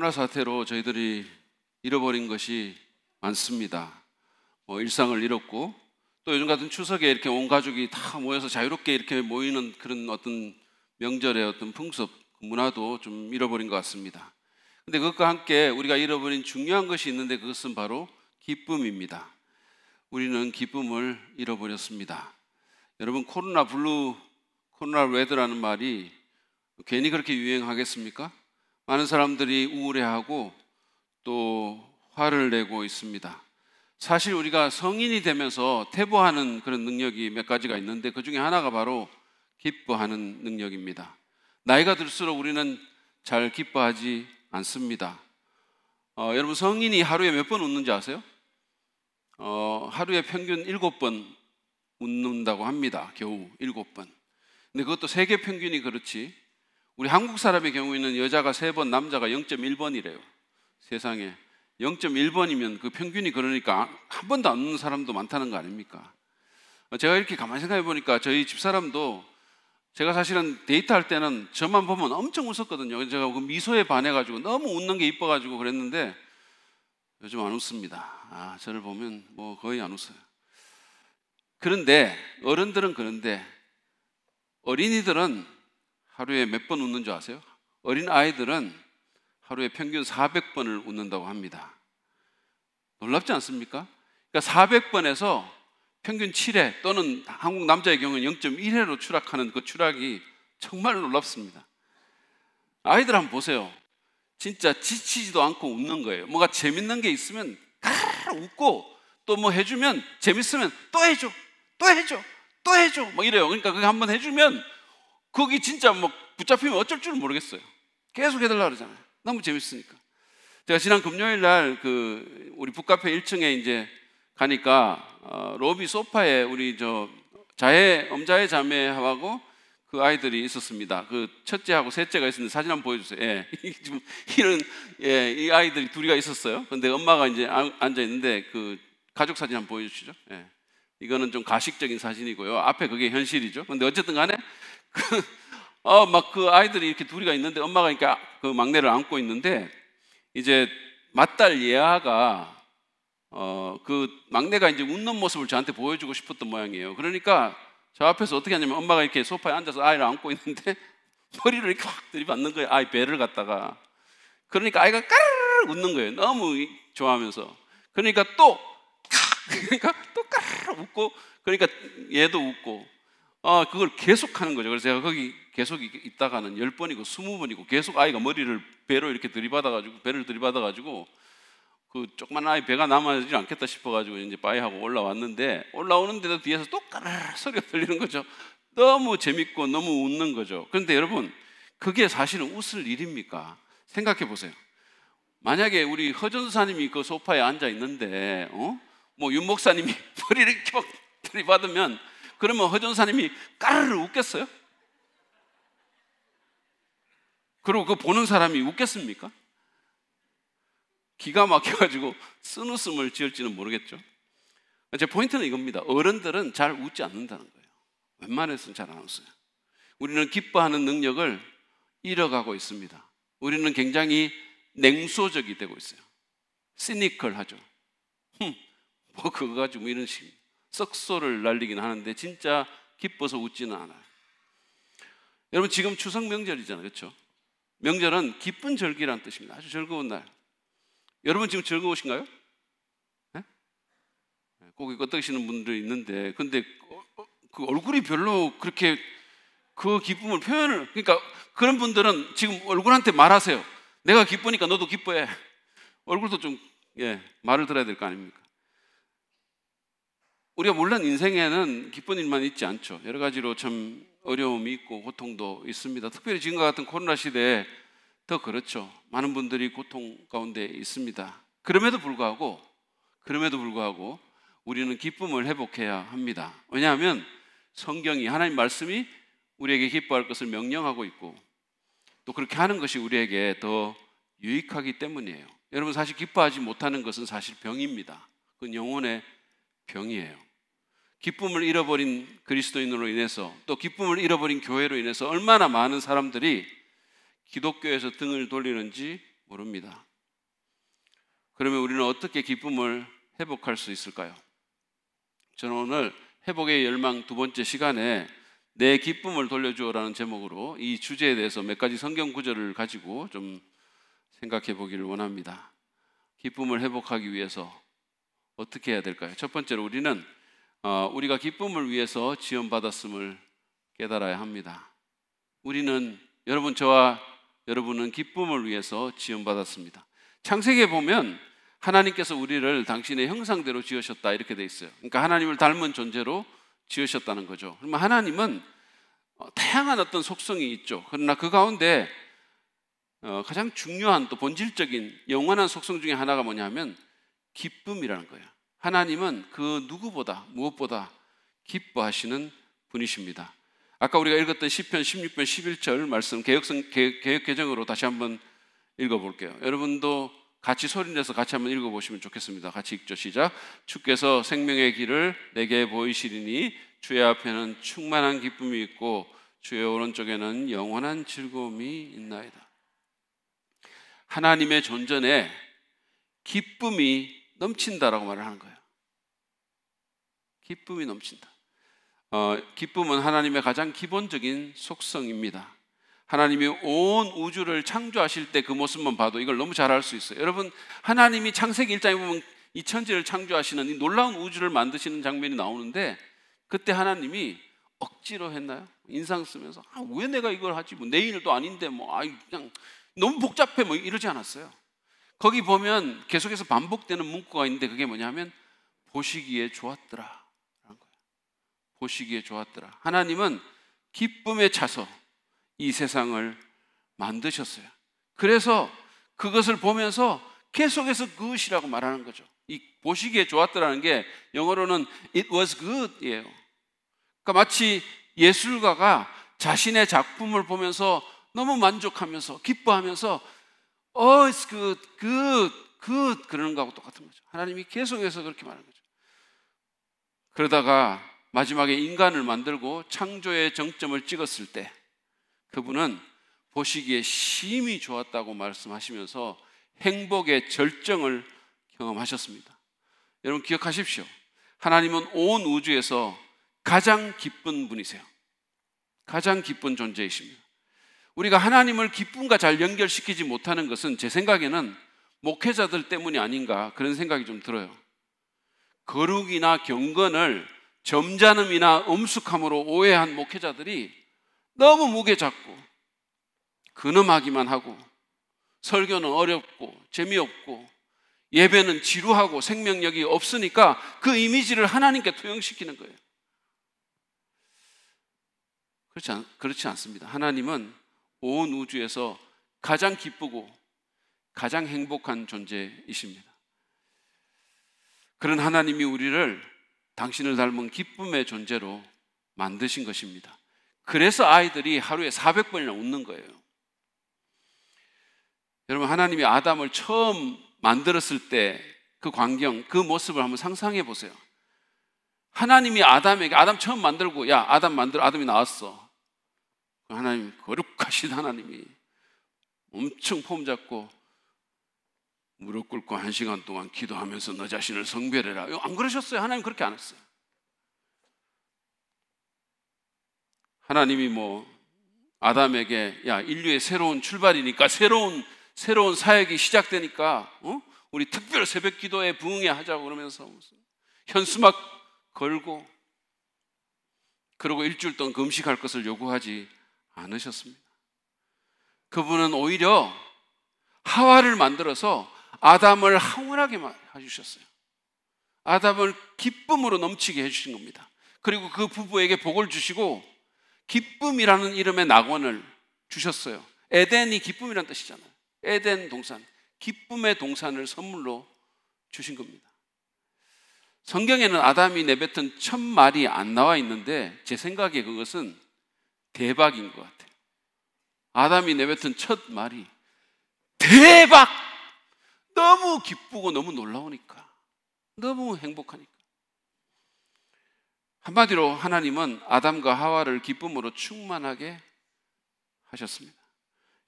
코로나 사태로 저희들이 잃어버린 것이 많습니다. 일상을 잃었고, 또 요즘 같은 추석에 이렇게 온 가족이 다 모여서 자유롭게 이렇게 모이는 그런 어떤 명절의 어떤 풍습, 문화도 좀 잃어버린 것 같습니다. 근데 그것과 함께 우리가 잃어버린 중요한 것이 있는데, 그것은 바로 기쁨입니다. 우리는 기쁨을 잃어버렸습니다. 여러분, 코로나 블루, 코로나 레드라는 말이 괜히 그렇게 유행하겠습니까? 많은 사람들이 우울해하고 또 화를 내고 있습니다. 사실 우리가 성인이 되면서 태보하는 그런 능력이 몇 가지가 있는데, 그 중에 하나가 바로 기뻐하는 능력입니다. 나이가 들수록 우리는 잘 기뻐하지 않습니다. 여러분, 성인이 하루에 몇 번 웃는지 아세요? 하루에 평균 7번 웃는다고 합니다. 겨우 7번. 근데 그것도 세계 평균이 그렇지, 우리 한국 사람의 경우에는 여자가 3번, 남자가 0.1번이래요. 세상에 0.1번이면 그 평균이, 그러니까 한 번도 안 웃는 사람도 많다는 거 아닙니까? 제가 이렇게 가만히 생각해 보니까 저희 집사람도, 제가 사실은 데이트할 때는 저만 보면 엄청 웃었거든요. 제가 그 미소에 반해가지고 너무 웃는 게 이뻐가지고 그랬는데 요즘 안 웃습니다. 저를 보면 뭐 거의 안 웃어요. 그런데 어른들은, 그런데 어린이들은 하루에 몇 번 웃는 줄 아세요? 어린 아이들은 하루에 평균 400번을 웃는다고 합니다. 놀랍지 않습니까? 그러니까 400번에서 평균 7회, 또는 한국 남자의 경우는 0.1회로 추락하는 그 추락이 정말 놀랍습니다. 아이들 한번 보세요. 진짜 지치지도 않고 웃는 거예요. 뭔가 재밌는 게 있으면 가르르 웃고, 또 뭐 해주면 재밌으면 또 해줘, 또 해줘, 또 해줘, 뭐 이래요. 그러니까 그게 한번 해주면 거기 진짜 뭐 붙잡히면 어쩔 줄 모르겠어요. 계속 해달라고 그러잖아요. 너무 재밌으니까. 제가 지난 금요일 날 우리 북카페 1층에 이제 가니까 로비 소파에 우리 엄자의 자매하고 그 아이들이 있었습니다. 그 첫째하고 셋째가 있었는데 사진 한번 보여주세요. 예. 지금 이 아이들이 둘이가 있었어요. 근데 엄마가 이제 앉아 있는데 그 가족 사진 한번 보여주시죠. 예. 이거는 좀 가식적인 사진이고요. 앞에 그게 현실이죠. 근데 어쨌든 간에 막 그 아이들이 이렇게 둘이가 있는데, 엄마가 그러니까 그 막내를 안고 있는데, 이제 맏딸 예아가 그 막내가 이제 웃는 모습을 저한테 보여주고 싶었던 모양이에요. 그러니까 저 앞에서 어떻게 하냐면, 엄마가 이렇게 소파에 앉아서 아이를 안고 있는데 머리를 이렇게 확 들이받는 거예요. 아이 배를 갖다가. 그러니까 아이가 까르르 웃는 거예요. 너무 좋아하면서. 그러니까 또 까르르 웃고, 그러니까 얘도 웃고, 그걸 계속 하는 거죠. 그래서 제가 거기 계속 있다가는 10번이고 20번이고 계속 아이가 머리를 배로 이렇게 배를 들이받아가지고 그 조그만 아이 배가 남아지지 않겠다 싶어가지고 이제 빠이하고 올라왔는데, 올라오는데도 뒤에서 또 까르르 소리가 들리는 거죠. 너무 재밌고 너무 웃는 거죠. 그런데 여러분, 그게 사실은 웃을 일입니까? 생각해 보세요. 만약에 우리 허전사님이 그 소파에 앉아 있는데 뭐 윤 목사님이 머리를 이렇게 막 들이받으면, 그러면 허전사님이 까르르 웃겠어요? 그리고 그 보는 사람이 웃겠습니까? 기가 막혀가지고 쓴웃음을 지을지는 모르겠죠. 제 포인트는 이겁니다. 어른들은 잘 웃지 않는다는 거예요. 웬만해서는 잘 안 웃어요. 우리는 기뻐하는 능력을 잃어가고 있습니다. 우리는 굉장히 냉소적이 되고 있어요. 시니컬하죠. 뭐 그거 가지고 이런 식 썩소를 날리긴 하는데 진짜 기뻐서 웃지는 않아요. 여러분, 지금 추석 명절이잖아요. 그렇죠? 명절은 기쁜 절기라는 뜻입니다. 아주 즐거운 날. 여러분 지금 즐거우신가요? 네? 고기 끄덕이시는 분들이 있는데, 근데 그 얼굴이 별로 그렇게 그 기쁨을 그러니까 그런 분들은 지금 얼굴한테 말하세요. 내가 기쁘니까 너도 기뻐해. 얼굴도 좀 말을 들어야 될 거 아닙니까? 우리가 물론 인생에는 기쁜 일만 있지 않죠. 여러 가지로 참 어려움이 있고 고통도 있습니다. 특별히 지금과 같은 코로나 시대에 더 그렇죠. 많은 분들이 고통 가운데 있습니다. 그럼에도 불구하고 우리는 기쁨을 회복해야 합니다. 왜냐하면 성경이, 하나님 말씀이 우리에게 기뻐할 것을 명령하고 있고, 또 그렇게 하는 것이 우리에게 더 유익하기 때문이에요. 여러분, 사실 기뻐하지 못하는 것은 사실 병입니다. 그건 영혼의 병이에요. 기쁨을 잃어버린 그리스도인으로 인해서, 또 기쁨을 잃어버린 교회로 인해서 얼마나 많은 사람들이 기독교에서 등을 돌리는지 모릅니다. 그러면 우리는 어떻게 기쁨을 회복할 수 있을까요? 저는 오늘 회복의 열망 두 번째 시간에 내 기쁨을 돌려주어라는 제목으로 이 주제에 대해서 몇 가지 성경 구절을 가지고 좀 생각해 보기를 원합니다. 기쁨을 회복하기 위해서 어떻게 해야 될까요? 첫 번째로 우리는 우리가 기쁨을 위해서 지원받았음을 깨달아야 합니다. 우리는, 저와 여러분은 기쁨을 위해서 지원받았습니다. 창세기에 보면 하나님께서 우리를 당신의 형상대로 지으셨다 이렇게 돼 있어요. 그러니까 하나님을 닮은 존재로 지으셨다는 거죠. 그러면 하나님은 다양한 어떤 속성이 있죠. 그러나 그 가운데 가장 중요한 또 본질적인 영원한 속성 중에 하나가 뭐냐면 기쁨이라는 거예요. 하나님은 그 누구보다 무엇보다 기뻐하시는 분이십니다. 아까 우리가 읽었던 시편 16편 11절 말씀 개역개정으로 다시 한번 읽어볼게요. 여러분도 같이 소리내서 같이 한번 읽어보시면 좋겠습니다. 같이 읽죠. 시작. 주께서 생명의 길을 내게 보이시리니 주의 앞에는 충만한 기쁨이 있고 주의 오른쪽에는 영원한 즐거움이 있나이다. 하나님의 존전에 기쁨이 넘친다라고 말을 하는 거예요. 기쁨이 넘친다. 기쁨은 하나님의 가장 기본적인 속성입니다. 하나님이 온 우주를 창조하실 때 그 모습만 봐도 이걸 너무 잘 알 수 있어요. 여러분, 하나님이 창세기 1장에 보면 이 천지를 창조하시는 이 놀라운 우주를 만드시는 장면이 나오는데 그때 하나님이 억지로 했나요? 인상 쓰면서 왜 내가 이걸 하지? 뭐 내 일도 아닌데 그냥 너무 복잡해 이러지 않았어요. 거기 보면 계속해서 반복되는 문구가 있는데 그게 뭐냐면 보시기에 좋았더라 라는 거예요. 보시기에 좋았더라. 하나님은 기쁨에 차서 이 세상을 만드셨어요. 그래서 그것을 보면서 계속해서 good이라고 말하는 거죠. 이 보시기에 좋았더라는 게 영어로는 it was good이에요. 그러니까 마치 예술가가 자신의 작품을 보면서 너무 만족하면서 기뻐하면서 it's good, good, good 그러는 거하고 똑같은 거죠. 하나님이 계속해서 그렇게 말하는 거죠. 그러다가 마지막에 인간을 만들고 창조의 정점을 찍었을 때 그분은 보시기에 심히 좋았다고 말씀하시면서 행복의 절정을 경험하셨습니다. 여러분 기억하십시오. 하나님은 온 우주에서 가장 기쁜 분이세요. 가장 기쁜 존재이십니다. 우리가 하나님을 기쁨과 잘 연결시키지 못하는 것은 제 생각에는 목회자들 때문이 아닌가 그런 생각이 좀 들어요. 거룩이나 경건을 점잖음이나 엄숙함으로 오해한 목회자들이 너무 무게 잡고 근엄하기만 하고 설교는 어렵고 재미없고 예배는 지루하고 생명력이 없으니까 그 이미지를 하나님께 투영시키는 거예요. 그렇지 않습니다. 하나님은 온 우주에서 가장 기쁘고 가장 행복한 존재이십니다. 그런 하나님이 우리를 당신을 닮은 기쁨의 존재로 만드신 것입니다. 그래서 아이들이 하루에 400번이나 웃는 거예요. 여러분, 하나님이 아담을 처음 만들었을 때 그 광경, 그 모습을 한번 상상해 보세요. 하나님이 아담에게, 아담 처음 만들고 야 아담 만들어, 아담이 나왔어. 하나님, 거룩하신 하나님이 엄청 폼 잡고 무릎 꿇고 1시간 동안 기도하면서 너 자신을 성별해라. 안 그러셨어요? 하나님 그렇게 안 했어요. 하나님이 아담에게 야 인류의 새로운 출발이니까 새로운 사역이 시작되니까 우리 특별 새벽 기도에 부응해 하자고 그러면서 현수막 걸고 그러고 일주일 동안 금식할 것을 요구하지 않으셨습니다. 그분은 오히려 하와를 만들어서 아담을 황홀하게 해주셨어요. 아담을 기쁨으로 넘치게 해주신 겁니다. 그리고 그 부부에게 복을 주시고 기쁨이라는 이름의 낙원을 주셨어요. 에덴이 기쁨이라는 뜻이잖아요. 에덴 동산, 기쁨의 동산을 선물로 주신 겁니다. 성경에는 아담이 내뱉은 첫 말이 안 나와 있는데 제 생각에 그것은 대박인 것 같아요. 아담이 내뱉은 첫 말이 대박! 너무 기쁘고 너무 놀라우니까, 너무 행복하니까. 한마디로 하나님은 아담과 하와를 기쁨으로 충만하게 하셨습니다.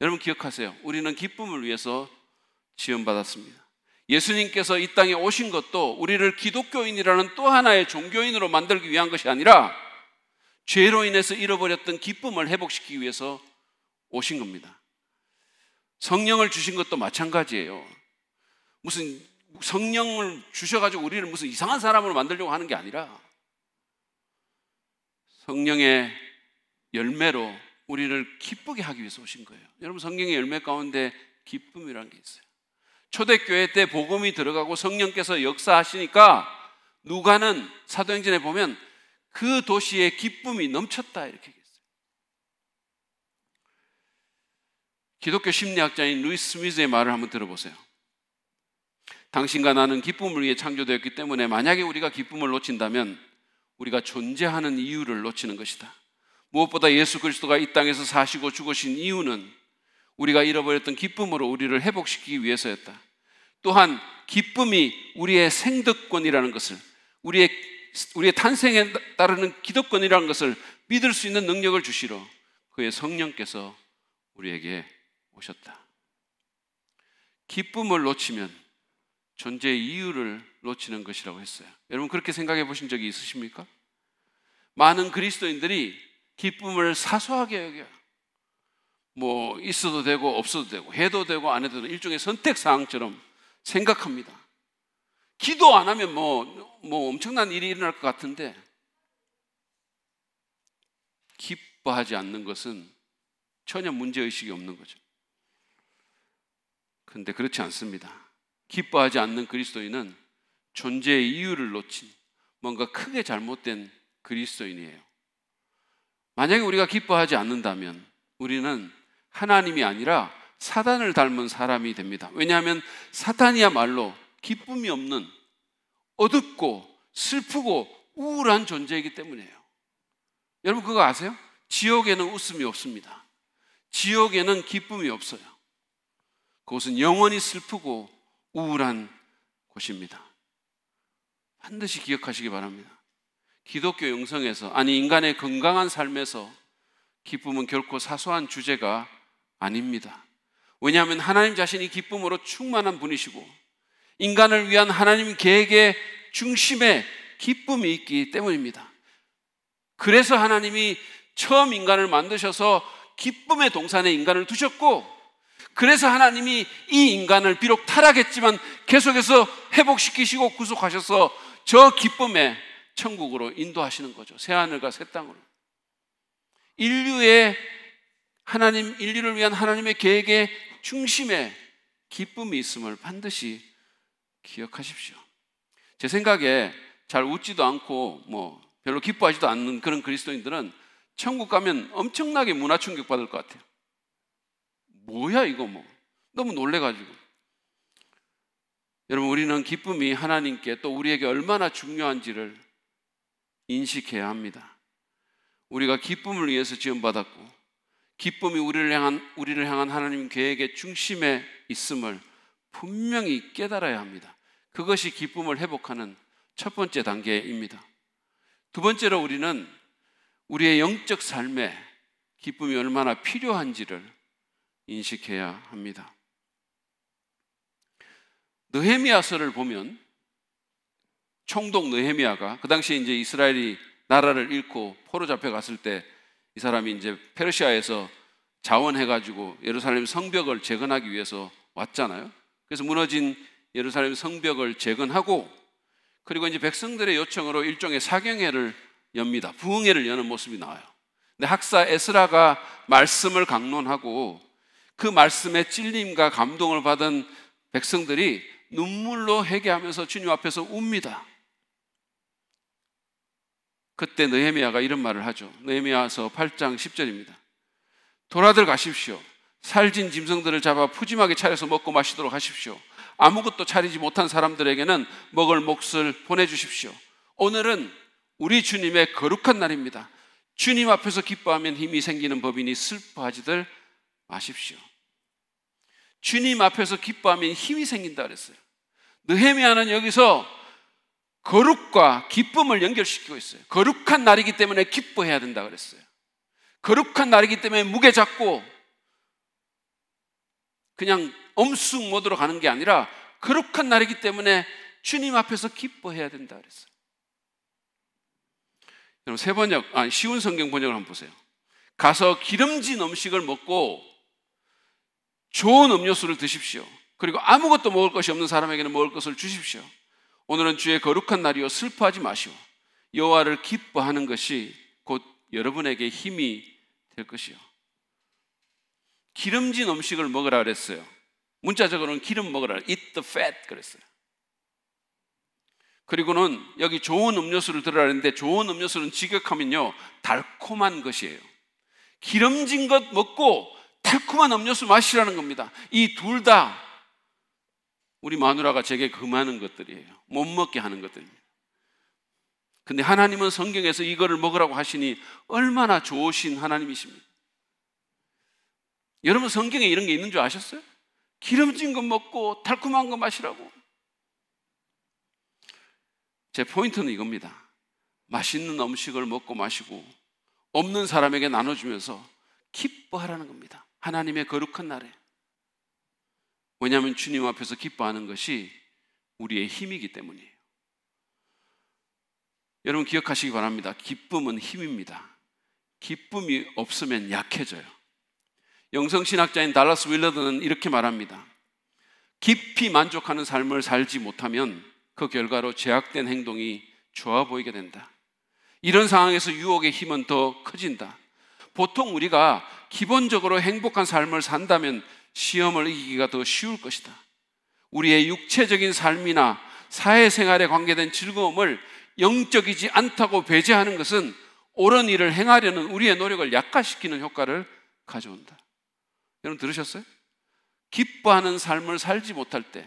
여러분 기억하세요. 우리는 기쁨을 위해서 지원받았습니다. 예수님께서 이 땅에 오신 것도 우리를 기독교인이라는 또 하나의 종교인으로 만들기 위한 것이 아니라 죄로 인해서 잃어버렸던 기쁨을 회복시키기 위해서 오신 겁니다. 성령을 주신 것도 마찬가지예요. 무슨 성령을 주셔가지고 우리를 무슨 이상한 사람으로 만들려고 하는 게 아니라 성령의 열매로 우리를 기쁘게 하기 위해서 오신 거예요. 여러분, 성령의 열매 가운데 기쁨이라는 게 있어요. 초대교회 때 복음이 들어가고 성령께서 역사하시니까 누가는 사도행전에 보면 그 도시에 기쁨이 넘쳤다 이렇게 얘기했어요. 기독교 심리학자인 루이스 스미스의 말을 한번 들어보세요. 당신과 나는 기쁨을 위해 창조되었기 때문에 만약에 우리가 기쁨을 놓친다면 우리가 존재하는 이유를 놓치는 것이다. 무엇보다 예수 그리스도가 이 땅에서 사시고 죽으신 이유는 우리가 잃어버렸던 기쁨으로 우리를 회복시키기 위해서였다. 또한 기쁨이 우리의 생득권이라는 것을, 우리의 탄생에 따르는 기득권이라는 것을 믿을 수 있는 능력을 주시러 그의 성령께서 우리에게 오셨다. 기쁨을 놓치면 존재의 이유를 놓치는 것이라고 했어요. 여러분, 그렇게 생각해 보신 적이 있으십니까? 많은 그리스도인들이 기쁨을 사소하게 여겨요. 뭐 있어도 되고 없어도 되고 해도 되고 안 해도 되고 일종의 선택사항처럼 생각합니다. 기도 안 하면 뭐 엄청난 일이 일어날 것 같은데 기뻐하지 않는 것은 전혀 문제의식이 없는 거죠. 그런데 그렇지 않습니다. 기뻐하지 않는 그리스도인은 존재의 이유를 놓친 뭔가 크게 잘못된 그리스도인이에요. 만약에 우리가 기뻐하지 않는다면 우리는 하나님이 아니라 사단을 닮은 사람이 됩니다. 왜냐하면 사탄이야말로 기쁨이 없는 어둡고 슬프고 우울한 존재이기 때문이에요. 여러분, 그거 아세요? 지옥에는 웃음이 없습니다. 지옥에는 기쁨이 없어요. 그곳은 영원히 슬프고 우울한 곳입니다. 반드시 기억하시기 바랍니다. 기독교 영성에서, 아니 인간의 건강한 삶에서 기쁨은 결코 사소한 주제가 아닙니다. 왜냐하면 하나님 자신이 기쁨으로 충만한 분이시고 인간을 위한 하나님 계획의 중심에 기쁨이 있기 때문입니다. 그래서 하나님이 처음 인간을 만드셔서 기쁨의 동산에 인간을 두셨고, 그래서 하나님이 이 인간을 비록 타락했지만 계속해서 회복시키시고 구속하셔서 저 기쁨의 천국으로 인도하시는 거죠. 새하늘과 새 땅으로. 인류를 위한 하나님의 계획의 중심에 기쁨이 있음을 반드시 기억하십시오. 제 생각에 잘 웃지도 않고 별로 기뻐하지도 않는 그런 그리스도인들은 천국 가면 엄청나게 문화 충격 받을 것 같아요. 뭐야 이거 너무 놀래가지고. 여러분, 우리는 기쁨이 하나님께 또 우리에게 얼마나 중요한지를 인식해야 합니다. 우리가 기쁨을 위해서 지원받았고 기쁨이 우리를 향한 하나님 계획의 중심에 있음을 분명히 깨달아야 합니다. 그것이 기쁨을 회복하는 첫 번째 단계입니다. 두 번째로 우리는 우리의 영적 삶에 기쁨이 얼마나 필요한지를 인식해야 합니다. 느헤미야서를 보면 총독 느헤미야가 그 당시에 이제 이스라엘이 나라를 잃고 포로 잡혀갔을 때 이 사람이 이제 페르시아에서 자원해가지고 예루살렘 성벽을 재건하기 위해서 왔잖아요. 그래서 무너진 예루살렘 성벽을 재건하고, 그리고 이제 백성들의 요청으로 일종의 사경회를 엽니다. 부흥회를 여는 모습이 나와요. 근데 학사 에스라가 말씀을 강론하고 그 말씀에 찔림과 감동을 받은 백성들이 눈물로 회개하면서 주님 앞에서 웁니다. 그때 느헤미야가 이런 말을 하죠. 느헤미야서 8장 10절입니다. 돌아들 가십시오. 살진 짐승들을 잡아 푸짐하게 차려서 먹고 마시도록 하십시오. 아무것도 차리지 못한 사람들에게는 먹을 몫을 보내주십시오. 오늘은 우리 주님의 거룩한 날입니다. 주님 앞에서 기뻐하면 힘이 생기는 법이니 슬퍼하지들 마십시오. 주님 앞에서 기뻐하면 힘이 생긴다 그랬어요. 느헤미야는 여기서 거룩과 기쁨을 연결시키고 있어요. 거룩한 날이기 때문에 기뻐해야 된다 그랬어요. 거룩한 날이기 때문에 무게 잡고 그냥 엄숙 모드로 가는 게 아니라 거룩한 날이기 때문에 주님 앞에서 기뻐해야 된다 그랬어요. 여러분 쉬운 성경 번역을 한번 보세요. 가서 기름진 음식을 먹고 좋은 음료수를 드십시오. 그리고 아무것도 먹을 것이 없는 사람에게는 먹을 것을 주십시오. 오늘은 주의 거룩한 날이요 슬퍼하지 마시오. 여호와를 기뻐하는 것이 곧 여러분에게 힘이 될 것이요. 기름진 음식을 먹으라 그랬어요. 문자적으로는 기름 먹으라, eat the fat 그랬어요. 그리고는 여기 좋은 음료수를 들으라 했는데, 좋은 음료수는 직역하면요 달콤한 것이에요. 기름진 것 먹고 달콤한 음료수 마시라는 겁니다. 이 둘 다 우리 마누라가 제게 금하는 것들이에요. 못 먹게 하는 것들입니다. 근데 하나님은 성경에서 이거를 먹으라고 하시니 얼마나 좋으신 하나님이십니까? 여러분 성경에 이런 게 있는 줄 아셨어요? 기름진 거 먹고 달콤한 거 마시라고. 제 포인트는 이겁니다. 맛있는 음식을 먹고 마시고 없는 사람에게 나눠주면서 기뻐하라는 겁니다. 하나님의 거룩한 날에. 왜냐하면 주님 앞에서 기뻐하는 것이 우리의 힘이기 때문이에요. 여러분 기억하시기 바랍니다. 기쁨은 힘입니다. 기쁨이 없으면 약해져요. 영성신학자인 달라스 윌러드는 이렇게 말합니다. 깊이 만족하는 삶을 살지 못하면 그 결과로 제약된 행동이 좋아 보이게 된다. 이런 상황에서 유혹의 힘은 더 커진다. 보통 우리가 기본적으로 행복한 삶을 산다면 시험을 이기기가 더 쉬울 것이다. 우리의 육체적인 삶이나 사회생활에 관계된 즐거움을 영적이지 않다고 배제하는 것은 옳은 일을 행하려는 우리의 노력을 약화시키는 효과를 가져온다. 여러분 들으셨어요? 기뻐하는 삶을 살지 못할 때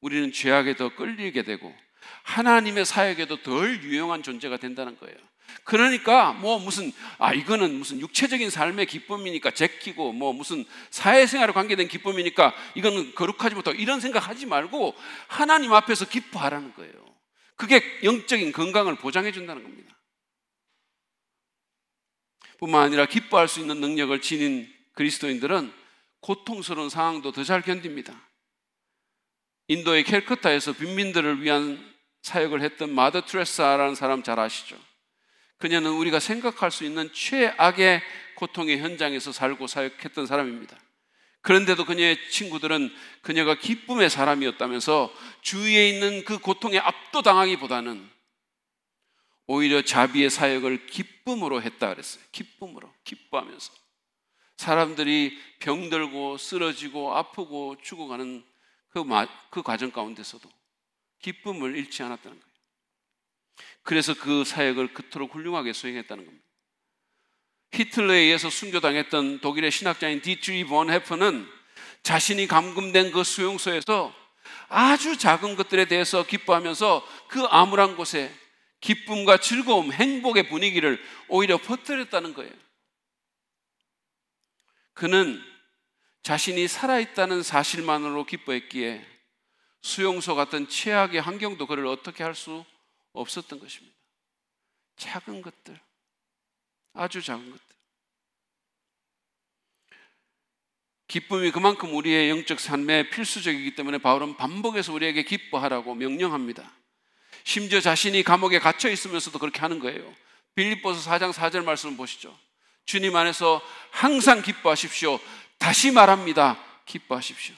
우리는 죄악에 더 끌리게 되고 하나님의 사역에도 덜 유용한 존재가 된다는 거예요. 그러니까 이거는 무슨 육체적인 삶의 기쁨이니까 제끼고 무슨 사회생활에 관계된 기쁨이니까 이거는 거룩하지 못하고 이런 생각하지 말고 하나님 앞에서 기뻐하라는 거예요. 그게 영적인 건강을 보장해 준다는 겁니다. 뿐만 아니라 기뻐할 수 있는 능력을 지닌 그리스도인들은 고통스러운 상황도 더 잘 견딥니다. 인도의 캘커타에서 빈민들을 위한 사역을 했던 마더 트레사라는 사람 잘 아시죠? 그녀는 우리가 생각할 수 있는 최악의 고통의 현장에서 살고 사역했던 사람입니다. 그런데도 그녀의 친구들은 그녀가 기쁨의 사람이었다면서 주위에 있는 그 고통에 압도당하기보다는 오히려 자비의 사역을 기쁨으로 했다 그랬어요. 기쁨으로, 기뻐하면서 사람들이 병들고 쓰러지고 아프고 죽어가는 그 과정 가운데서도 기쁨을 잃지 않았다는 거예요. 그래서 그 사역을 그토록 훌륭하게 수행했다는 겁니다. 히틀러에 의해서 순교당했던 독일의 신학자인 디트리 본 해퍼는 자신이 감금된 그 수용소에서 아주 작은 것들에 대해서 기뻐하면서 그 암울한 곳에 기쁨과 즐거움, 행복의 분위기를 오히려 퍼뜨렸다는 거예요. 그는 자신이 살아있다는 사실만으로 기뻐했기에 수용소 같은 최악의 환경도 그를 어떻게 할 수 없었던 것입니다. 작은 것들, 아주 작은 것들. 기쁨이 그만큼 우리의 영적 삶에 필수적이기 때문에 바울은 반복해서 우리에게 기뻐하라고 명령합니다. 심지어 자신이 감옥에 갇혀 있으면서도 그렇게 하는 거예요. 빌립보서 4장 4절 말씀을 보시죠. 주님 안에서 항상 기뻐하십시오. 다시 말합니다. 기뻐하십시오.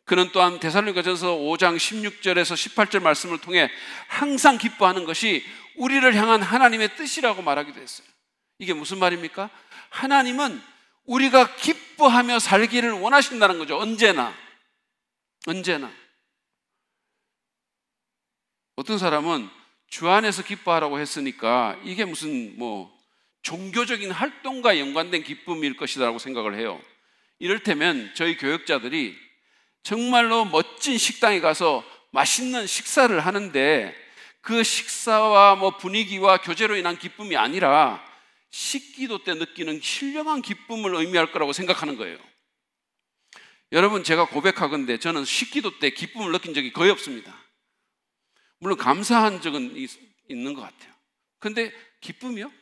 그는 또한 데살로니가전서 5장 16절에서 18절 말씀을 통해 항상 기뻐하는 것이 우리를 향한 하나님의 뜻이라고 말하기도 했어요. 이게 무슨 말입니까? 하나님은 우리가 기뻐하며 살기를 원하신다는 거죠. 언제나. 어떤 사람은 주 안에서 기뻐하라고 했으니까 이게 무슨 종교적인 활동과 연관된 기쁨일 것이라고 생각을 해요. 이를테면 저희 교역자들이 정말로 멋진 식당에 가서 맛있는 식사를 하는데 그 식사와 분위기와 교제로 인한 기쁨이 아니라 식기도 때 느끼는 신령한 기쁨을 의미할 거라고 생각하는 거예요. 여러분 제가 고백하건대 저는 식기도 때 기쁨을 느낀 적이 거의 없습니다. 물론 감사한 적은 있는 것 같아요. 근데 기쁨이요?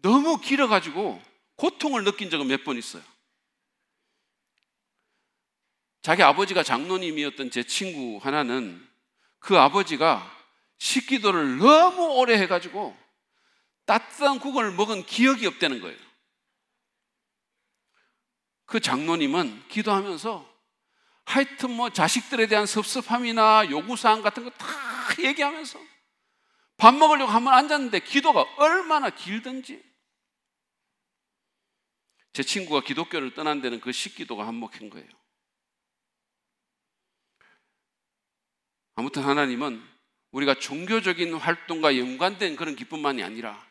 너무 길어가지고 고통을 느낀 적은 몇 번 있어요. 자기 아버지가 장로님이었던 제 친구 하나는 그 아버지가 식기도를 너무 오래 해가지고 따뜻한 국을 먹은 기억이 없다는 거예요. 그 장로님은 기도하면서 하여튼 뭐 자식들에 대한 섭섭함이나 요구사항 같은 거 다 얘기하면서 밥 먹으려고 한번 앉았는데 기도가 얼마나 길든지, 제 친구가 기독교를 떠난 데는 그 식기도가 한몫한 거예요. 아무튼 하나님은 우리가 종교적인 활동과 연관된 그런 기쁨만이 아니라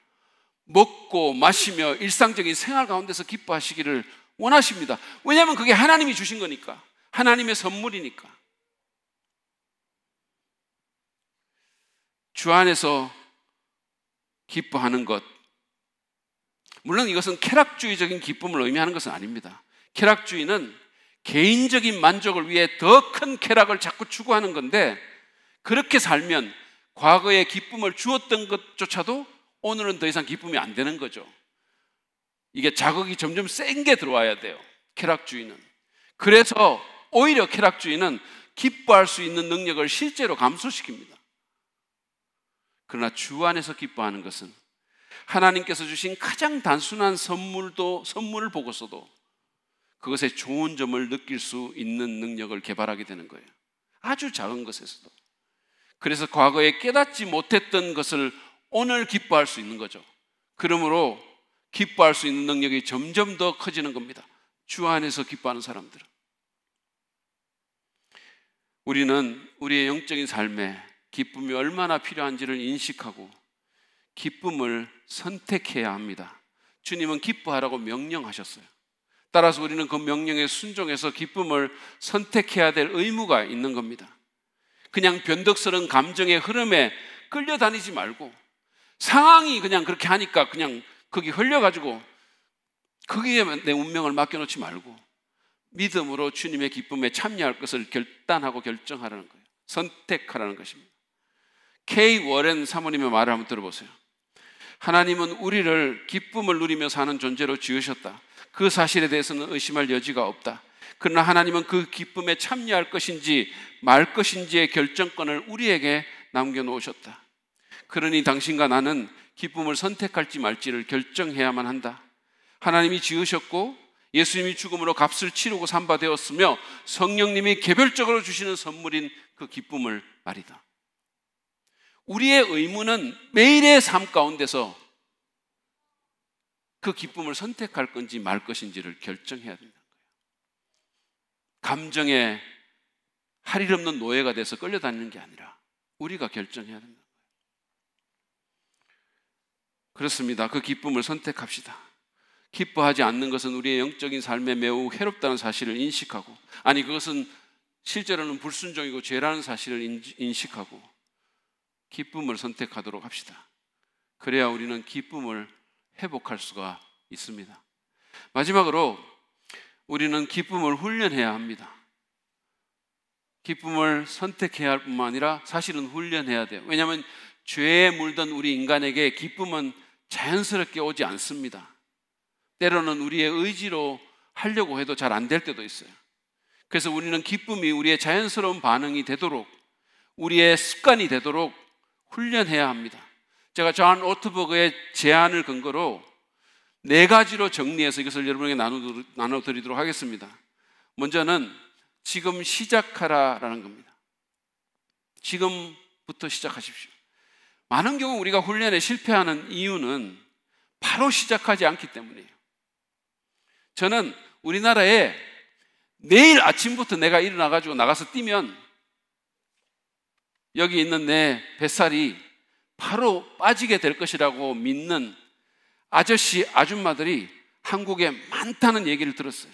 먹고 마시며 일상적인 생활 가운데서 기뻐하시기를 원하십니다. 왜냐하면 그게 하나님이 주신 거니까, 하나님의 선물이니까. 주 안에서 기뻐하는 것, 물론 이것은 쾌락주의적인 기쁨을 의미하는 것은 아닙니다. 쾌락주의는 개인적인 만족을 위해 더 큰 쾌락을 자꾸 추구하는 건데, 그렇게 살면 과거에 기쁨을 주었던 것조차도 오늘은 더 이상 기쁨이 안 되는 거죠. 이게 자극이 점점 센 게 들어와야 돼요, 쾌락주의는. 그래서 오히려 쾌락주의는 기뻐할 수 있는 능력을 실제로 감소시킵니다. 그러나 주 안에서 기뻐하는 것은 하나님께서 주신 가장 단순한 선물을 보고서도 그것의 좋은 점을 느낄 수 있는 능력을 개발하게 되는 거예요. 아주 작은 것에서도. 그래서 과거에 깨닫지 못했던 것을 오늘 기뻐할 수 있는 거죠. 그러므로 기뻐할 수 있는 능력이 점점 더 커지는 겁니다. 주 안에서 기뻐하는 사람들은. 우리는 우리의 영적인 삶에 기쁨이 얼마나 필요한지를 인식하고 기쁨을 선택해야 합니다. 주님은 기뻐하라고 명령하셨어요. 따라서 우리는 그 명령에 순종해서 기쁨을 선택해야 될 의무가 있는 겁니다. 그냥 변덕스러운 감정의 흐름에 끌려다니지 말고, 상황이 그냥 그렇게 하니까 그냥 거기 흘려가지고 거기에 내 운명을 맡겨놓지 말고 믿음으로 주님의 기쁨에 참여할 것을 결단하고 결정하라는 거예요. 선택하라는 것입니다. K 워렌 사모님의 말을 한번 들어보세요. 하나님은 우리를 기쁨을 누리며 사는 존재로 지으셨다. 그 사실에 대해서는 의심할 여지가 없다. 그러나 하나님은 그 기쁨에 참여할 것인지 말 것인지의 결정권을 우리에게 남겨놓으셨다. 그러니 당신과 나는 기쁨을 선택할지 말지를 결정해야만 한다. 하나님이 지으셨고 예수님이 죽음으로 값을 치르고 산바되었으며 성령님이 개별적으로 주시는 선물인 그 기쁨을 말이다. 우리의 의무는 매일의 삶 가운데서 그 기쁨을 선택할 건지 말 것인지를 결정해야 된다는 거예요. 감정에 할 일 없는 노예가 돼서 끌려다니는 게 아니라 우리가 결정해야 된다는 거예요. 그렇습니다. 그 기쁨을 선택합시다. 기뻐하지 않는 것은 우리의 영적인 삶에 매우 해롭다는 사실을 인식하고, 아니 그것은 실제로는 불순종이고 죄라는 사실을 인식하고 기쁨을 선택하도록 합시다. 그래야 우리는 기쁨을 회복할 수가 있습니다. 마지막으로 우리는 기쁨을 훈련해야 합니다. 기쁨을 선택해야 할 뿐만 아니라 사실은 훈련해야 돼요. 왜냐하면 죄에 물든 우리 인간에게 기쁨은 자연스럽게 오지 않습니다. 때로는 우리의 의지로 하려고 해도 잘 안 될 때도 있어요. 그래서 우리는 기쁨이 우리의 자연스러운 반응이 되도록, 우리의 습관이 되도록 훈련해야 합니다. 제가 존 오트버그의 제안을 근거로 4가지로 정리해서 이것을 여러분에게 나눠드리도록 하겠습니다. 먼저는 지금 시작하라라는 겁니다. 지금부터 시작하십시오. 많은 경우 우리가 훈련에 실패하는 이유는 바로 시작하지 않기 때문이에요. 저는 우리나라에 내일 아침부터 내가 일어나가지고 나가서 뛰면 여기 있는 내 뱃살이 바로 빠지게 될 것이라고 믿는 아저씨, 아줌마들이 한국에 많다는 얘기를 들었어요.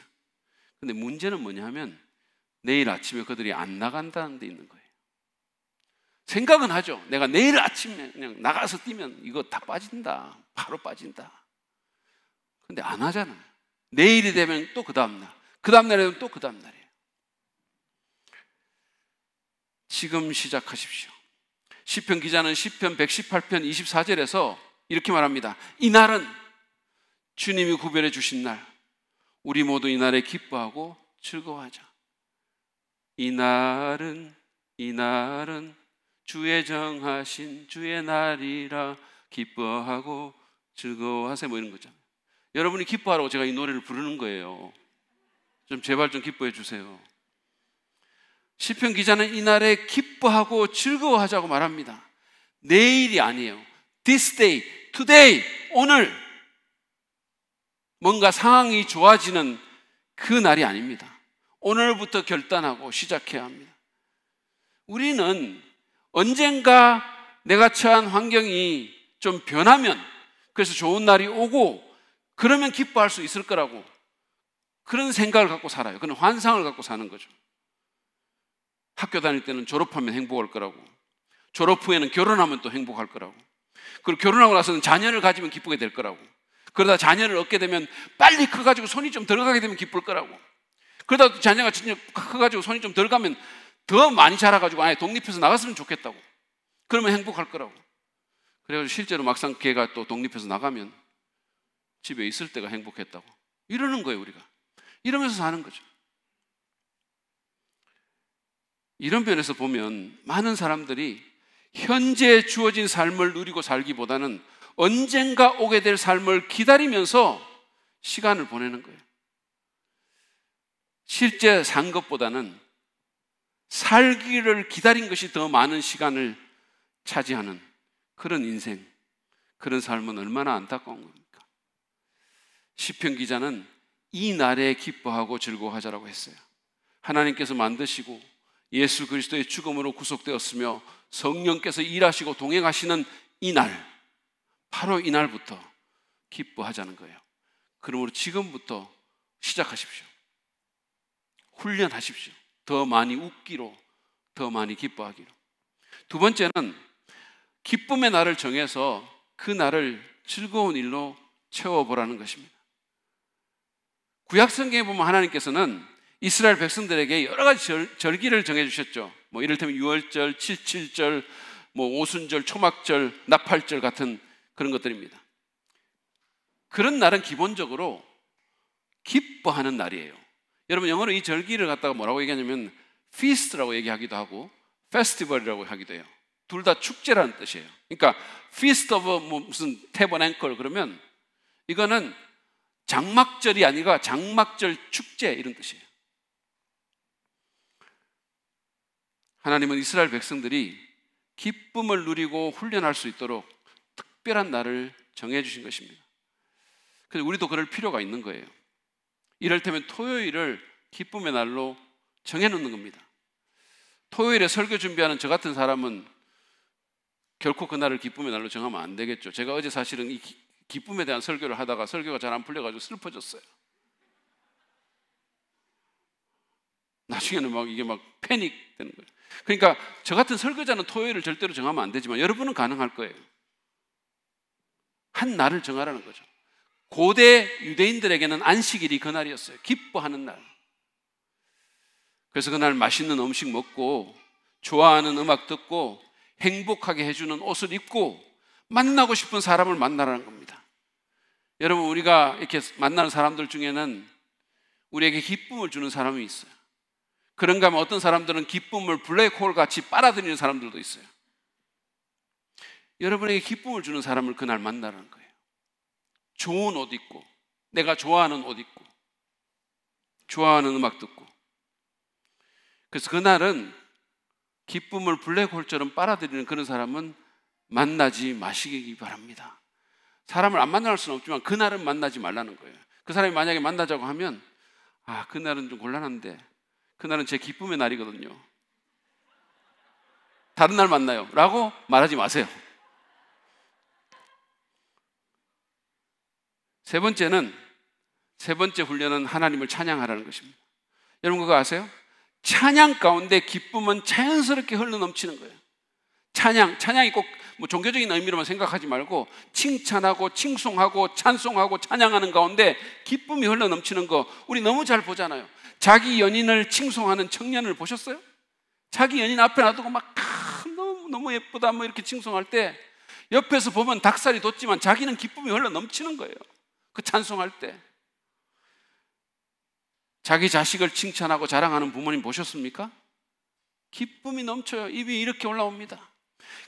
근데 문제는 뭐냐 하면 내일 아침에 그들이 안 나간다는 데 있는 거예요. 생각은 하죠. 내가 내일 아침에 그냥 나가서 뛰면 이거 다 빠진다. 바로 빠진다. 근데 안 하잖아요. 내일이 되면 또 그 다음날, 그 다음날에는 또 그 다음날이에요. 지금 시작하십시오. 시편 기자는 시편 118편 24절에서 이렇게 말합니다. 이 날은 주님이 구별해 주신 날, 우리 모두 이 날에 기뻐하고 즐거워하자. 이날은 주의 정하신 주의 날이라 기뻐하고 즐거워하세요. 뭐 이런 거잖아요. 여러분이 기뻐하라고 제가 이 노래를 부르는 거예요. 좀 제발 좀 기뻐해 주세요. 시편 기자는 이날에 기뻐하고 즐거워하자고 말합니다. 내일이 아니에요. This day, today, 오늘. 뭔가 상황이 좋아지는 그 날이 아닙니다. 오늘부터 결단하고 시작해야 합니다. 우리는 언젠가 내가 처한 환경이 좀 변하면, 그래서 좋은 날이 오고 그러면 기뻐할 수 있을 거라고, 그런 생각을 갖고 살아요. 그런 환상을 갖고 사는 거죠. 학교 다닐 때는 졸업하면 행복할 거라고, 졸업 후에는 결혼하면 또 행복할 거라고, 그리고 결혼하고 나서는 자녀를 가지면 기쁘게 될 거라고, 그러다 자녀를 얻게 되면 빨리 커가지고 손이 좀 덜 가게 되면 기쁠 거라고, 그러다 또 자녀가 진짜 커가지고 손이 좀 덜 가면 더 많이 자라가지고 아예 독립해서 나갔으면 좋겠다고, 그러면 행복할 거라고. 그래가지고 실제로 막상 걔가 또 독립해서 나가면 집에 있을 때가 행복했다고 이러는 거예요. 우리가 이러면서 사는 거죠. 이런 면에서 보면 많은 사람들이 현재 주어진 삶을 누리고 살기보다는 언젠가 오게 될 삶을 기다리면서 시간을 보내는 거예요. 실제 산 것보다는 살기를 기다린 것이 더 많은 시간을 차지하는 그런 인생, 그런 삶은 얼마나 안타까운 겁니까? 시편 기자는 이 날에 기뻐하고 즐거워하자라고 했어요. 하나님께서 만드시고 예수 그리스도의 죽음으로 구속되었으며 성령께서 일하시고 동행하시는 이 날, 바로 이 날부터 기뻐하자는 거예요. 그러므로 지금부터 시작하십시오. 훈련하십시오. 더 많이 웃기로, 더 많이 기뻐하기로. 두 번째는 기쁨의 날을 정해서 그 날을 즐거운 일로 채워보라는 것입니다. 구약 성경에 보면 하나님께서는 이스라엘 백성들에게 여러 가지 절기를 정해주셨죠. 뭐 이를테면 유월절, 칠칠절, 뭐 오순절, 초막절, 나팔절 같은 그런 것들입니다. 그런 날은 기본적으로 기뻐하는 날이에요. 여러분 영어로 이 절기를 갖다가 뭐라고 얘기하냐면 feast라고 얘기하기도 하고 festival이라고 하기도 해요. 둘 다 축제라는 뜻이에요. 그러니까 feast of 뭐 무슨 tabernacle 그러면 이거는 장막절이 아니라 장막절 축제 이런 뜻이에요. 하나님은 이스라엘 백성들이 기쁨을 누리고 훈련할 수 있도록 특별한 날을 정해주신 것입니다. 그래서 우리도 그럴 필요가 있는 거예요. 이를테면 토요일을 기쁨의 날로 정해놓는 겁니다. 토요일에 설교 준비하는 저 같은 사람은 결코 그날을 기쁨의 날로 정하면 안 되겠죠. 제가 어제 사실은 이 기쁨에 대한 설교를 하다가 설교가 잘 안 풀려가지고 슬퍼졌어요. 나중에는 막 이게 막 패닉 되는 거예요. 그러니까 저 같은 설교자는 토요일을 절대로 정하면 안 되지만 여러분은 가능할 거예요. 한 날을 정하라는 거죠. 고대 유대인들에게는 안식일이 그날이었어요. 기뻐하는 날. 그래서 그날 맛있는 음식 먹고 좋아하는 음악 듣고 행복하게 해주는 옷을 입고 만나고 싶은 사람을 만나라는 겁니다. 여러분 우리가 이렇게 만나는 사람들 중에는 우리에게 기쁨을 주는 사람이 있어요. 그런가 하면 어떤 사람들은 기쁨을 블랙홀 같이 빨아들이는 사람들도 있어요. 여러분에게 기쁨을 주는 사람을 그날 만나라는 거예요. 좋은 옷 입고 내가 좋아하는 옷 입고 좋아하는 음악 듣고. 그래서 그날은 기쁨을 블랙홀처럼 빨아들이는 그런 사람은 만나지 마시기 바랍니다. 사람을 안 만날 수는 없지만 그날은 만나지 말라는 거예요. 그 사람이 만약에 만나자고 하면 그날은 좀 곤란한데 그날은 제 기쁨의 날이거든요. 다른 날 만나요 라고 말하지 마세요. 세 번째 훈련은 하나님을 찬양하라는 것입니다. 여러분 그거 아세요? 찬양 가운데 기쁨은 자연스럽게 흘러넘치는 거예요. 찬양이 꼭 뭐 종교적인 의미로만 생각하지 말고 칭찬하고 칭송하고 찬송하고 찬양하는 가운데 기쁨이 흘러넘치는 거 우리 너무 잘 보잖아요. 자기 연인을 칭송하는 청년을 보셨어요? 자기 연인 앞에 놔두고 막 너무 예쁘다 뭐 이렇게 칭송할 때 옆에서 보면 닭살이 돋지만 자기는 기쁨이 흘러넘치는 거예요. 그 찬송할 때. 자기 자식을 칭찬하고 자랑하는 부모님 보셨습니까? 기쁨이 넘쳐요. 입이 이렇게 올라옵니다.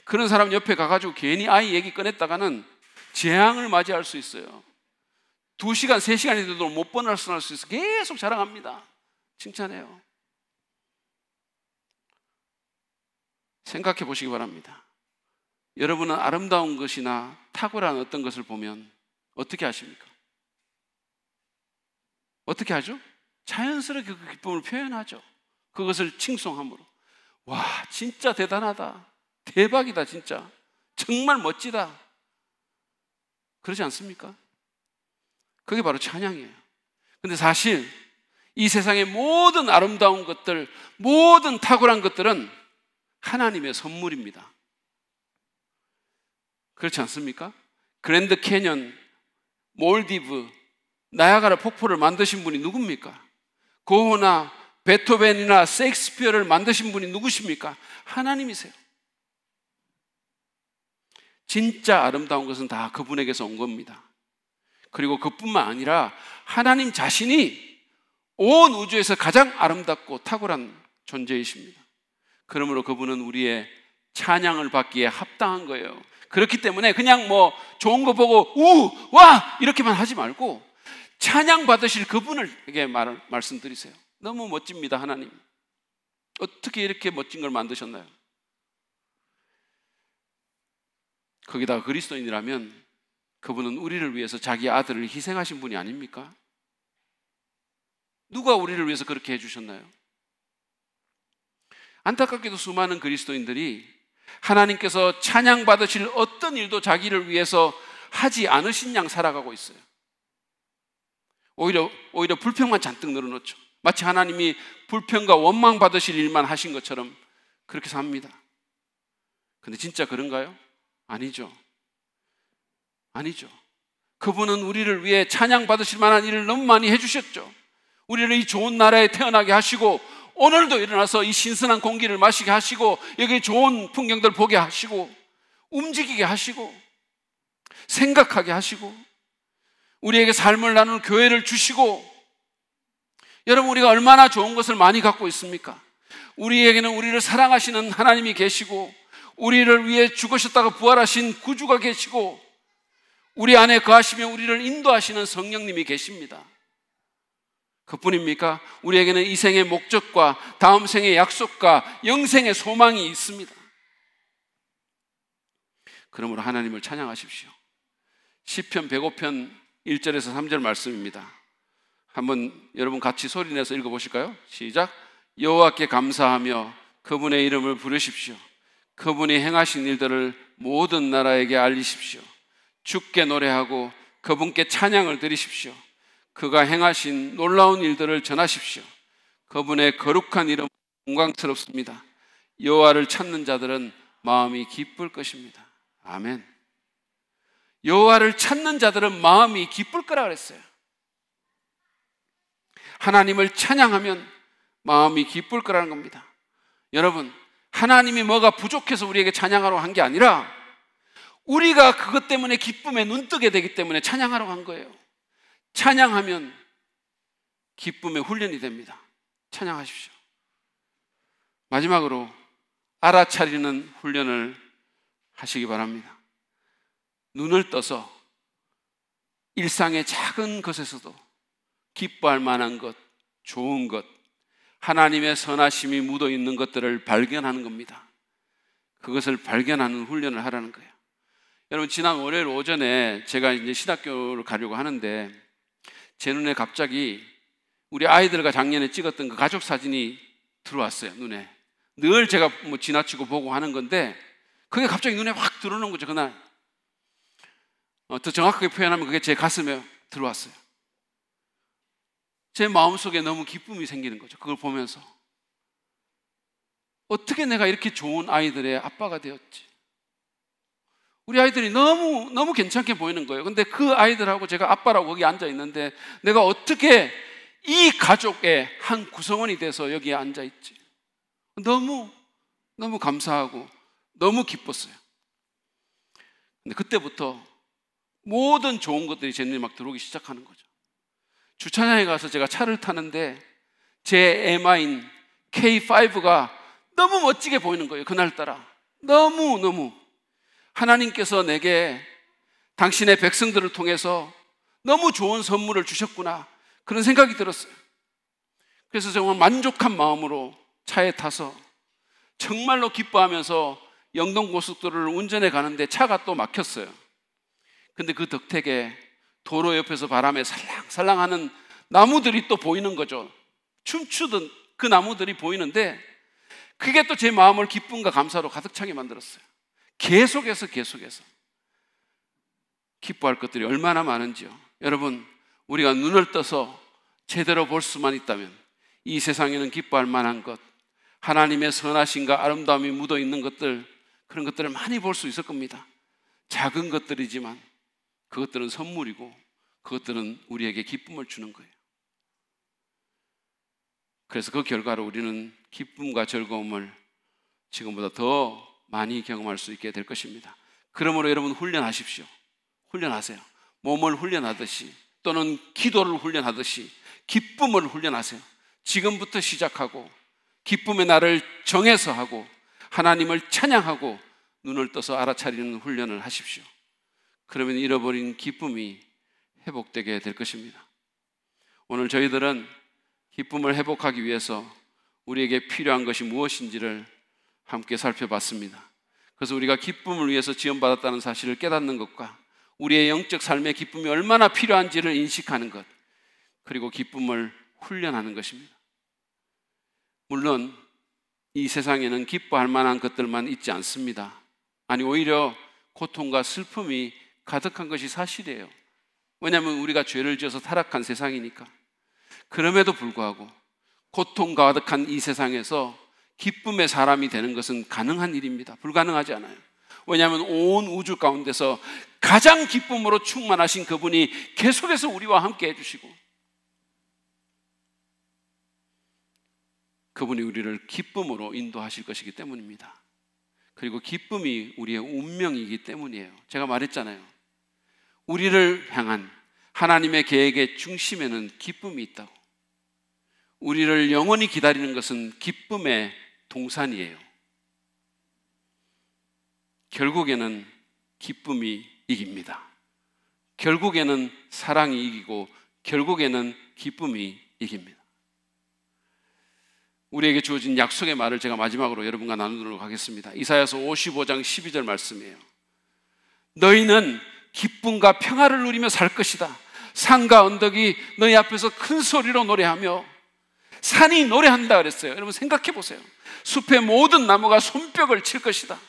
그런 사람 옆에 가가지고 괜히 아이 얘기 꺼냈다가는 재앙을 맞이할 수 있어요. 2시간, 3시간이 되도록 못 벗어날 수 있어요. 계속 자랑합니다. 칭찬해요. 생각해 보시기 바랍니다. 여러분은 아름다운 것이나 탁월한 어떤 것을 보면 어떻게 하십니까? 어떻게 하죠? 자연스럽게 그 기쁨을 표현하죠. 그것을 칭송함으로. 와, 진짜 대단하다. 대박이다, 진짜. 정말 멋지다. 그러지 않습니까? 그게 바로 찬양이에요. 근데 사실 이 세상의 모든 아름다운 것들, 모든 탁월한 것들은 하나님의 선물입니다. 그렇지 않습니까? 그랜드 캐년, 몰디브, 나야가라 폭포를 만드신 분이 누굽니까? 고흐나 베토벤이나 셰익스피어를 만드신 분이 누구십니까? 하나님이세요. 진짜 아름다운 것은 다 그분에게서 온 겁니다. 그리고 그뿐만 아니라 하나님 자신이 온 우주에서 가장 아름답고 탁월한 존재이십니다. 그러므로 그분은 우리의 찬양을 받기에 합당한 거예요. 그렇기 때문에 그냥 뭐 좋은 거 보고 우! 와! 이렇게만 하지 말고 찬양 받으실 그분에게 말씀드리세요. 너무 멋집니다, 하나님. 어떻게 이렇게 멋진 걸 만드셨나요? 거기다가 그리스도인이라면 그분은 우리를 위해서 자기 아들을 희생하신 분이 아닙니까? 누가 우리를 위해서 그렇게 해주셨나요? 안타깝게도 수많은 그리스도인들이 하나님께서 찬양받으실 어떤 일도 자기를 위해서 하지 않으신 양 살아가고 있어요. 오히려 불평만 잔뜩 늘어놓죠. 마치 하나님이 불평과 원망 받으실 일만 하신 것처럼 그렇게 삽니다. 근데 진짜 그런가요? 아니죠. 아니죠. 그분은 우리를 위해 찬양받으실 만한 일을 너무 많이 해주셨죠. 우리를 이 좋은 나라에 태어나게 하시고 오늘도 일어나서 이 신선한 공기를 마시게 하시고 여기 좋은 풍경들 보게 하시고 움직이게 하시고 생각하게 하시고 우리에게 삶을 나누는 교회를 주시고 여러분 우리가 얼마나 좋은 것을 많이 갖고 있습니까? 우리에게는 우리를 사랑하시는 하나님이 계시고 우리를 위해 죽으셨다가 부활하신 구주가 계시고 우리 안에 거하시며 우리를 인도하시는 성령님이 계십니다. 그뿐입니까? 우리에게는 이 생의 목적과 다음 생의 약속과 영생의 소망이 있습니다. 그러므로 하나님을 찬양하십시오. 시편 105편 1절에서 3절 말씀입니다. 한번 여러분 같이 소리내서 읽어보실까요? 시작. 여호와께 감사하며 그분의 이름을 부르십시오. 그분이 행하신 일들을 모든 나라에게 알리십시오. 주께 노래하고 그분께 찬양을 드리십시오. 그가 행하신 놀라운 일들을 전하십시오. 그분의 거룩한 이름 영광스럽습니다. 여호와를 찾는 자들은 마음이 기쁠 것입니다. 아멘. 여호와를 찾는 자들은 마음이 기쁠 거라 그랬어요. 하나님을 찬양하면 마음이 기쁠 거라는 겁니다. 여러분, 하나님이 뭐가 부족해서 우리에게 찬양하러 한 게 아니라 우리가 그것 때문에 기쁨에 눈뜨게 되기 때문에 찬양하러 간 거예요. 찬양하면 기쁨의 훈련이 됩니다. 찬양하십시오. 마지막으로 알아차리는 훈련을 하시기 바랍니다. 눈을 떠서 일상의 작은 것에서도 기뻐할 만한 것, 좋은 것, 하나님의 선하심이 묻어 있는 것들을 발견하는 겁니다. 그것을 발견하는 훈련을 하라는 거예요. 여러분, 지난 월요일 오전에 제가 이제 신학교를 가려고 하는데 제 눈에 갑자기 우리 아이들과 작년에 찍었던 그 가족 사진이 들어왔어요, 눈에. 늘 제가 뭐 지나치고 보고 하는 건데 그게 갑자기 눈에 확 들어오는 거죠, 그날. 더 정확하게 표현하면 그게 제 가슴에 들어왔어요. 제 마음속에 너무 기쁨이 생기는 거죠, 그걸 보면서. 어떻게 내가 이렇게 좋은 아이들의 아빠가 되었지? 우리 아이들이 너무 괜찮게 보이는 거예요. 근데 그 아이들하고 제가 아빠라고 거기 앉아 있는데 내가 어떻게 이 가족의 한 구성원이 돼서 여기에 앉아 있지? 너무 감사하고 너무 기뻤어요. 근데 그때부터 모든 좋은 것들이 제 눈에 막 들어오기 시작하는 거죠. 주차장에 가서 제가 차를 타는데 제 M인 K5가 너무 멋지게 보이는 거예요. 그날따라 너무 하나님께서 내게 당신의 백성들을 통해서 너무 좋은 선물을 주셨구나, 그런 생각이 들었어요. 그래서 정말 만족한 마음으로 차에 타서 정말로 기뻐하면서 영동고속도로를 운전해 가는데 차가 또 막혔어요. 근데 그 덕택에 도로 옆에서 바람에 살랑살랑하는 나무들이 또 보이는 거죠. 춤추던 그 나무들이 보이는데 그게 또 제 마음을 기쁨과 감사로 가득 차게 만들었어요. 계속해서 기뻐할 것들이 얼마나 많은지요. 여러분, 우리가 눈을 떠서 제대로 볼 수만 있다면 이 세상에는 기뻐할 만한 것, 하나님의 선하심과 아름다움이 묻어 있는 것들, 그런 것들을 많이 볼 수 있을 겁니다. 작은 것들이지만 그것들은 선물이고 그것들은 우리에게 기쁨을 주는 거예요. 그래서 그 결과로 우리는 기쁨과 즐거움을 지금보다 더 많이 경험할 수 있게 될 것입니다. 그러므로 여러분, 훈련하십시오. 훈련하세요. 몸을 훈련하듯이, 또는 기도를 훈련하듯이 기쁨을 훈련하세요. 지금부터 시작하고 기쁨의 날을 정해서 하고 하나님을 찬양하고 눈을 떠서 알아차리는 훈련을 하십시오. 그러면 잃어버린 기쁨이 회복되게 될 것입니다. 오늘 저희들은 기쁨을 회복하기 위해서 우리에게 필요한 것이 무엇인지를 함께 살펴봤습니다. 그래서 우리가 기쁨을 위해서 지원받았다는 사실을 깨닫는 것과 우리의 영적 삶의 기쁨이 얼마나 필요한지를 인식하는 것, 그리고 기쁨을 훈련하는 것입니다. 물론 이 세상에는 기뻐할 만한 것들만 있지 않습니다. 아니, 오히려 고통과 슬픔이 가득한 것이 사실이에요. 왜냐하면 우리가 죄를 지어서 타락한 세상이니까. 그럼에도 불구하고 고통 가득한 이 세상에서 기쁨의 사람이 되는 것은 가능한 일입니다. 불가능하지 않아요. 왜냐하면 온 우주 가운데서 가장 기쁨으로 충만하신 그분이 계속해서 우리와 함께 해주시고, 그분이 우리를 기쁨으로 인도하실 것이기 때문입니다. 그리고 기쁨이 우리의 운명이기 때문이에요. 제가 말했잖아요. 우리를 향한 하나님의 계획의 중심에는 기쁨이 있다고. 우리를 영원히 기다리는 것은 기쁨의 동산이에요. 결국에는 기쁨이 이깁니다. 결국에는 사랑이 이기고 결국에는 기쁨이 이깁니다. 우리에게 주어진 약속의 말을 제가 마지막으로 여러분과 나누도록 하겠습니다. 이사야서 55장 12절 말씀이에요. 너희는 기쁨과 평화를 누리며 살 것이다. 산과 언덕이 너희 앞에서 큰 소리로 노래하며, 산이 노래한다 그랬어요. 여러분 생각해 보세요. 숲의 모든 나무가 손뼉을 칠 것이다.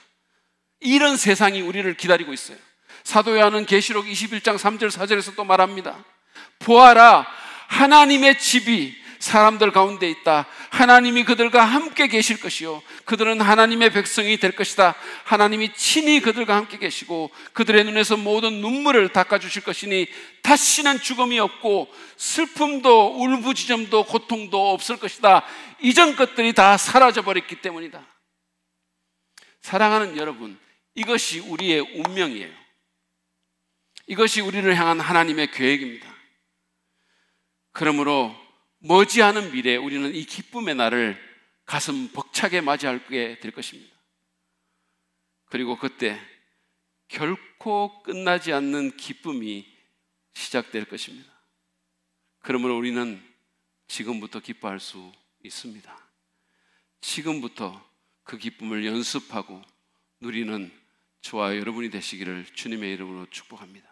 이런 세상이 우리를 기다리고 있어요. 사도 요한은 계시록 21장 3절 4절에서 또 말합니다. 보아라, 하나님의 집이 사람들 가운데 있다. 하나님이 그들과 함께 계실 것이요, 그들은 하나님의 백성이 될 것이다. 하나님이 친히 그들과 함께 계시고 그들의 눈에서 모든 눈물을 닦아주실 것이니 다시는 죽음이 없고 슬픔도 울부짖음도 고통도 없을 것이다. 이전 것들이 다 사라져버렸기 때문이다. 사랑하는 여러분, 이것이 우리의 운명이에요. 이것이 우리를 향한 하나님의 계획입니다. 그러므로 머지않은 미래에 우리는 이 기쁨의 날을 가슴 벅차게 맞이하게 될 것입니다. 그리고 그때 결코 끝나지 않는 기쁨이 시작될 것입니다. 그러므로 우리는 지금부터 기뻐할 수 있습니다. 지금부터 그 기쁨을 연습하고 누리는 저와 여러분이 되시기를 주님의 이름으로 축복합니다.